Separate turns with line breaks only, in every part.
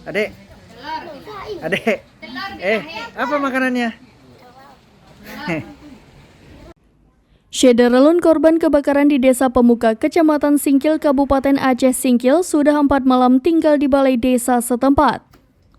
Adek, adek. Apa makanannya?
Syederelun korban kebakaran di Desa Pemuka, Kecamatan Singkil, Kabupaten Aceh Singkil sudah 4 malam tinggal di balai desa setempat.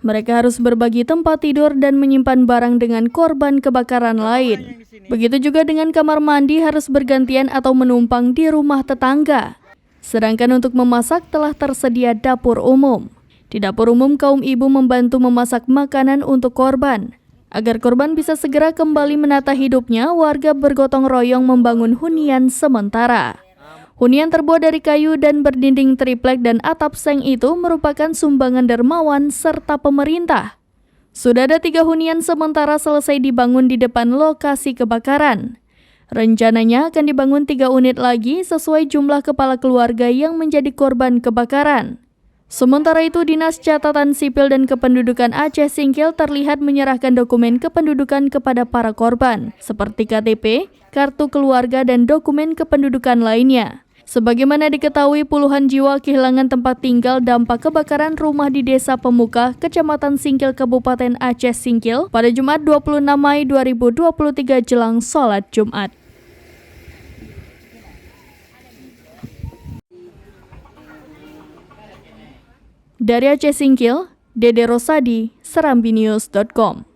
Mereka harus berbagi tempat tidur dan menyimpan barang dengan korban kebakaran lain. Begitu juga dengan kamar mandi harus bergantian atau menumpang di rumah tetangga. Sedangkan untuk memasak telah tersedia dapur umum. Di dapur umum, kaum ibu membantu memasak makanan untuk korban. Agar korban bisa segera kembali menata hidupnya, warga bergotong royong membangun hunian sementara. Hunian terbuat dari kayu dan berdinding triplek dan atap seng itu merupakan sumbangan dermawan serta pemerintah. Sudah ada 3 hunian sementara selesai dibangun di depan lokasi kebakaran. Rencananya akan dibangun 3 unit lagi sesuai jumlah kepala keluarga yang menjadi korban kebakaran. Sementara itu, Dinas Catatan Sipil dan Kependudukan Aceh Singkil terlihat menyerahkan dokumen kependudukan kepada para korban, seperti KTP, kartu keluarga, dan dokumen kependudukan lainnya. Sebagaimana diketahui, puluhan jiwa kehilangan tempat tinggal dampak kebakaran rumah di Desa Pemuka, Kecamatan Singkil, Kabupaten Aceh Singkil pada Jumat 26 Mei 2023 jelang sholat Jumat. Dari Aceh Singkil, Dede Rosadi, serambinews.com.